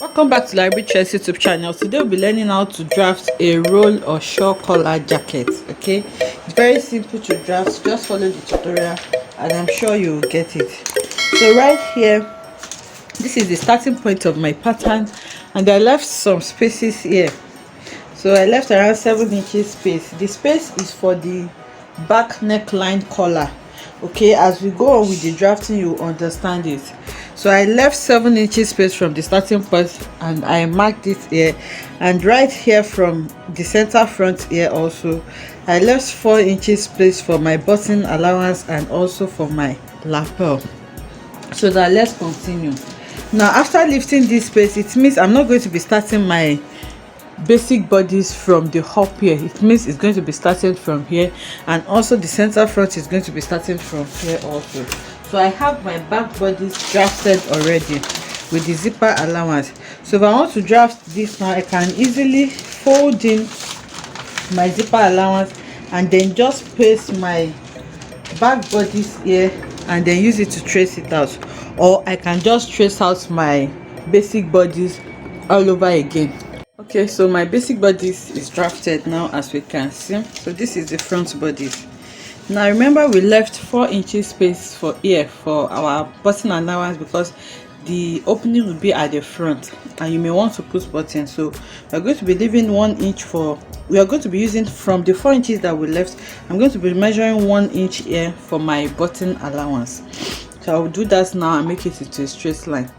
Welcome back to Library Chess YouTube channel. Today we'll be learning how to draft a roll or shawl collar jacket. Okay, it's very simple to draft. Just follow the tutorial and I'm sure you'll get it. So right here, this is the starting point of my pattern, and I left some spaces here. So I left around 7 inches space. The space is for the back neckline collar. Okay, as we go on with the drafting, you understand it. So I left 7 inches space from the starting point, and I marked it here, and right here from the center front here also I left 4 inches space for my button allowance and also for my lapel. So that let's continue. Now after lifting this space, it means I'm not going to be starting my basic bodies from the up here. It means it's going to be starting from here, and also the center front is going to be starting from here also. So I have my back bodies drafted already with the zipper allowance. So if I want to draft this now, I can easily fold in my zipper allowance and then just paste my back bodies here and then use it to trace it out, or I can just trace out my basic bodies all over again. Okay, so my basic bodies is drafted now, as we can see. So this is the front bodies. Now remember, we left 4 inches space for here for our button allowance because the opening will be at the front and you may want to put button. So we're going to be leaving 1 inch for, we are going to be using from the 4 inches that we left. I'm going to be measuring 1 inch here for my button allowance. So I'll do that now and make it into a straight line.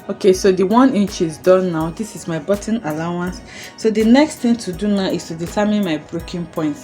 Okay, so the 1 inch is done now. This is my button allowance. So the next thing to do now is to determine my breaking point.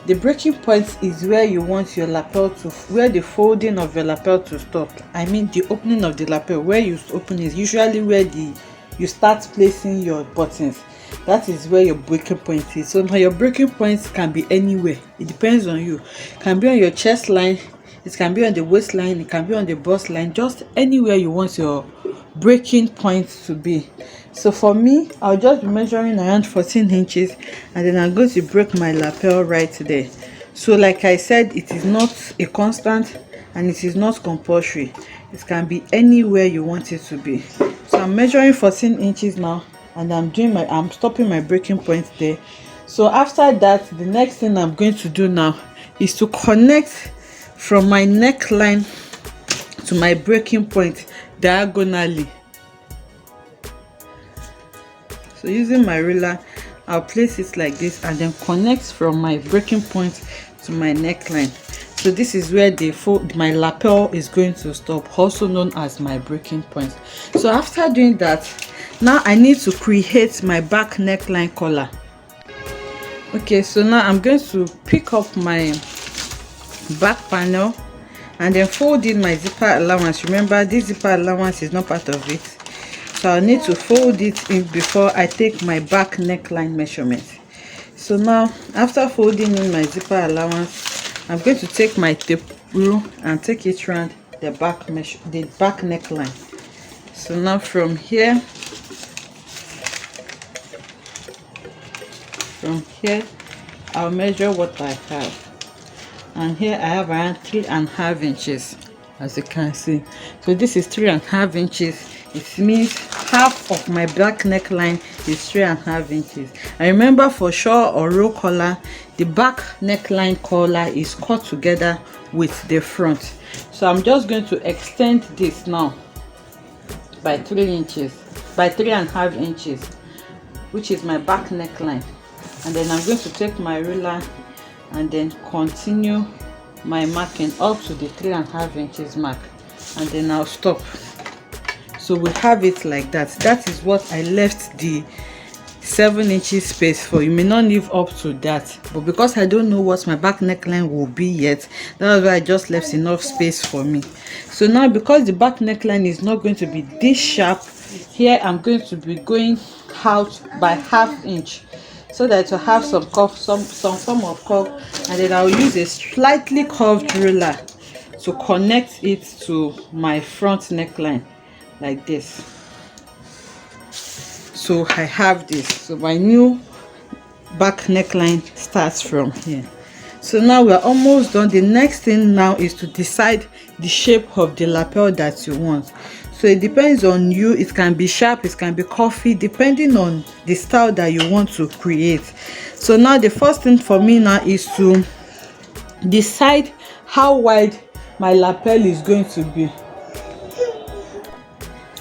The breaking point is where you want your lapel to, where the folding of your lapel to stop. I mean the opening of the lapel, where you open is usually where you start placing your buttons. That is where your breaking point is. So now your breaking points can be anywhere. It depends on you. It can be on your chest line, it can be on the waistline, it can be on the bust line, just anywhere you want your breaking point to be. So for me, I'll just be measuring around 14 inches and then I'm going to break my lapel right there. So like I said, it is not a constant and it is not compulsory. It can be anywhere you want it to be. So I'm measuring 14 inches now and I'm stopping my breaking point there. So after that, the next thing I'm going to do now is to connect from my neckline to my breaking point diagonally. So using my ruler, I'll place it like this and then connect from my breaking point to my neckline. So this is where my lapel is going to stop, also known as my breaking point. So after doing that, now I need to create my back neckline collar. Okay, so now I'm going to pick up my back panel and then fold in my zipper allowance. Remember, this zipper allowance is not part of it, so I need to fold it in before I take my back neckline measurement. So now after folding in my zipper allowance, I'm going to take my tape rule and take it around the back neckline. So now from here I'll measure what I have. And here I have around 3.5 inches, as you can see. So this is 3.5 inches. It means half of my back neckline is 3.5 inches. And remember, for shawl or roll collar, the back neckline collar is cut together with the front. So I'm just going to extend this now by 3.5 inches, which is my back neckline. And then I'm going to take my ruler and then continue my marking up to the 3.5 inches mark, and then I'll stop. So we have it like that. That is what I left the 7 inches space for. You may not live up to that, but because I don't know what my back neckline will be yet, that's why I just left enough space for me. So now, because the back neckline is not going to be this sharp, here I'm going to be going out by 1/2 inch, so that to have some curve, some form of curve, and then I'll use a slightly curved ruler to connect it to my front neckline like this. So I have this. So my new back neckline starts from here. So now we're almost done. The next thing now is to decide the shape of the lapel that you want. So it depends on you. It can be sharp, it can be curvy, depending on the style that you want to create. So now the first thing for me now is to decide how wide my lapel is going to be.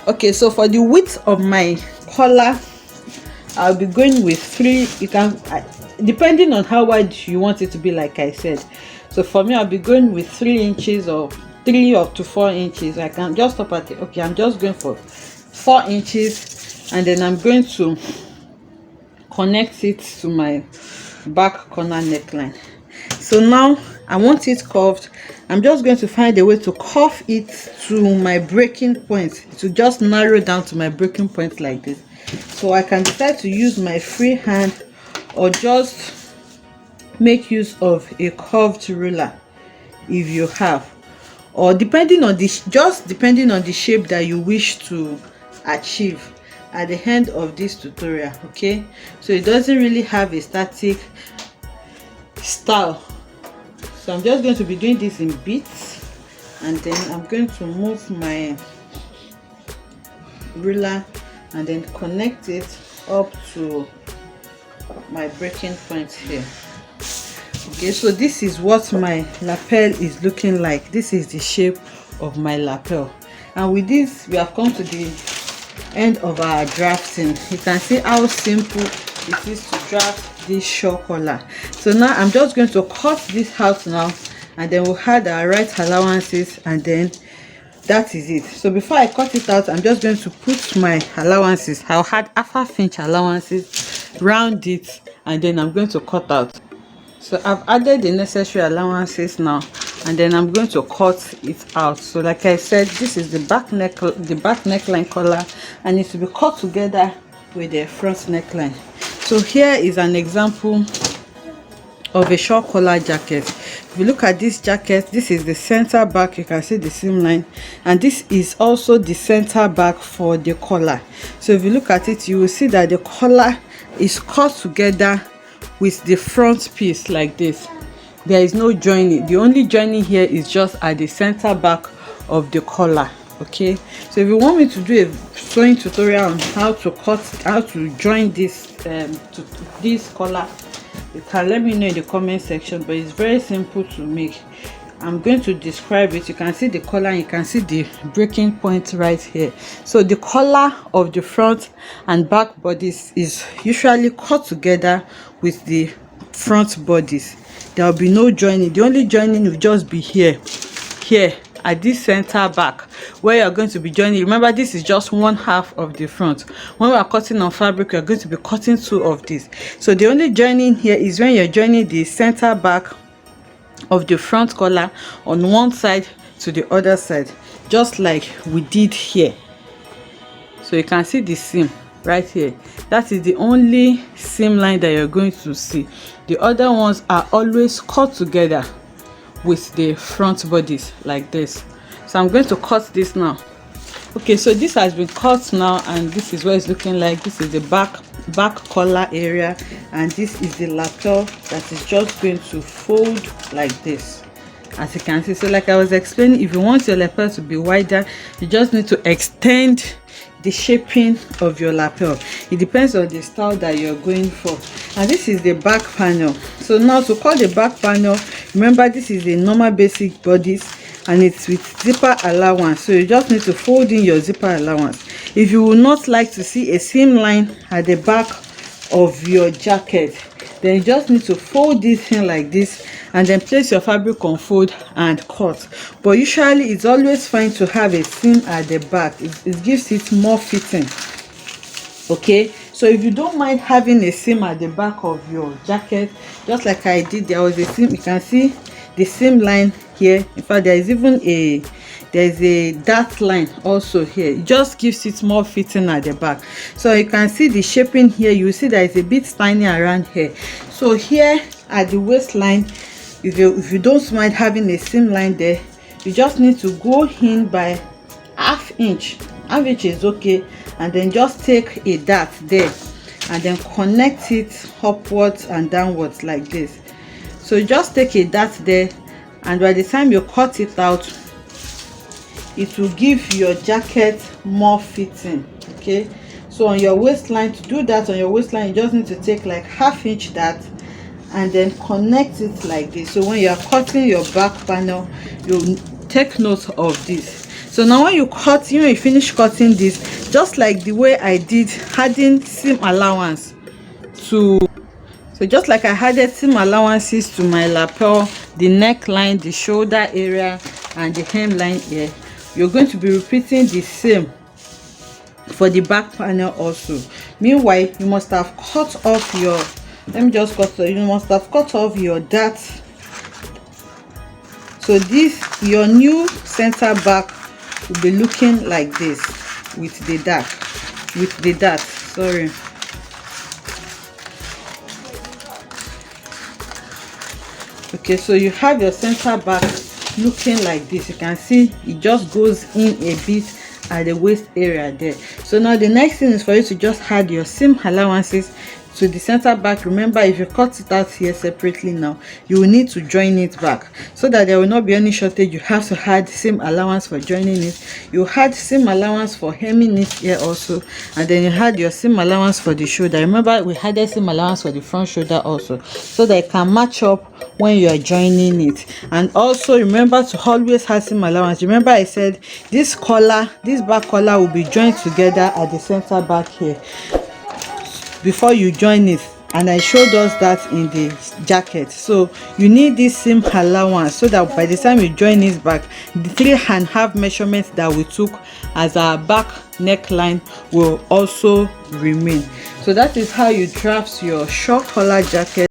Okay, so for the width of my collar, I'll be going with 3. You can, depending on how wide you want it to be, like I said. So for me, I'll be going with 3 inches or 3 up to 4 inches. I can just stop at it. Okay, I'm just going for 4 inches, and then I'm going to connect it to my back corner neckline. So now I want it curved. I'm just going to find a way to curve it to my breaking point, to just narrow down to my breaking point like this. So I can decide to use my free hand or just make use of a curved ruler if you have, or depending on this, just depending on the shape that you wish to achieve at the end of this tutorial. Okay, so it doesn't really have a static style. So I'm just going to be doing this in bits, and then I'm going to move my ruler and then connect it up to my breaking point here. Okay, so this is what my lapel is looking like. This is the shape of my lapel, and with this we have come to the end of our drafting. You can see how simple it is to draft this shawl collar. So now I'm just going to cut this out now, and then we'll add our right allowances, and then that is it. So before I cut it out, I'm just going to put my allowances. I'll add half inch allowances, round it, and then I'm going to cut out. So I've added the necessary allowances now, and then I'm going to cut it out. So like I said, this is the back neckline collar, and it's to be cut together with the front neckline. So here is an example of a shawl collar jacket. If you look at this jacket, this is the center back. You can see the seam line, and this is also the center back for the collar. So if you look at it, you will see that the collar is cut together with the front piece like this. There is no joining. The only joining here is just at the center back of the collar. Okay, so if you want me to do a sewing tutorial on how to join this to this collar, you can let me know in the comment section, but it's very simple to make. I'm going to describe it. You can see the collar, you can see the breaking point right here. So the collar of the front and back bodice is usually cut together with the front bodice. There will be no joining. The only joining will just be here at this center back where you're going to be joining. Remember, this is just 1/2 of the front. When we are cutting on fabric, we're going to be cutting 2 of this. So the only joining here is when you're joining the center back of the front collar on one side to the other side, just like we did here. So you can see the seam right here. That is the only seam line that you're going to see. The other ones are always cut together with the front bodies like this. So I'm going to cut this now. Okay, so this has been cut now, and this is what it's looking like. This is the back collar area, and this is the lapel that is just going to fold like this, as you can see. So like I was explaining, if you want your lapel to be wider, you just need to extend the shaping of your lapel. It depends on the style that you're going for. And this is the back panel. So now to cut the back panel, remember this is a normal basic bodice, and it's with zipper allowance. So you just need to fold in your zipper allowance. If you would not like to see a seam line at the back of your jacket, then you just need to fold this in like this, and then place your fabric on fold and cut. But usually it's always fine to have a seam at the back. It gives it more fitting. Okay, so if you don't mind having a seam at the back of your jacket, just like I did, there was a seam. You can see the seam line here. In fact, there is even a dart line also here. It just gives it more fitting at the back. So you can see the shaping here. You see that it's a bit tiny around here. So here at the waistline, if you don't mind having a seam line there, you just need to go in by half inch is okay, and then just take a dart there and then connect it upwards and downwards like this. So just take a dart there, and by the time you cut it out, it will give your jacket more fitting. Okay, so on your waistline, to do that on your waistline, you just need to take like 1/2 inch that and then connect it like this. So when you are cutting your back panel, you take note of this. So now when you cut, you finish cutting this, just like the way I did, adding seam allowance to, so just like I added seam allowances to my lapel, the neckline, the shoulder area and the hemline here, you're going to be repeating the same for the back panel also. Meanwhile, you must have cut off your, let me just cut, you must have cut off your dart. So this, your new center back will be looking like this with the dart, sorry. Okay, so you have your center back looking like this. You can see it just goes in a bit at the waist area there. So now the next thing is for you to just add your seam allowances to the center back. Remember, if you cut it out here separately, now you will need to join it back so that there will not be any shortage. You have to add seam allowance for joining it. You had seam allowance for hemming it here also, and then you had your seam allowance for the shoulder. Remember, we had a seam allowance for the front shoulder also, so that it can match up when you are joining it. And also remember to always have seam allowance. Remember I said this collar, this back collar will be joined together at the center back here before you join it, and I showed us that in the jacket. So you need this seam allowance so that by the time you join this back, the 3.5 measurements that we took as our back neckline will also remain. So that is how you draft your short collar jacket.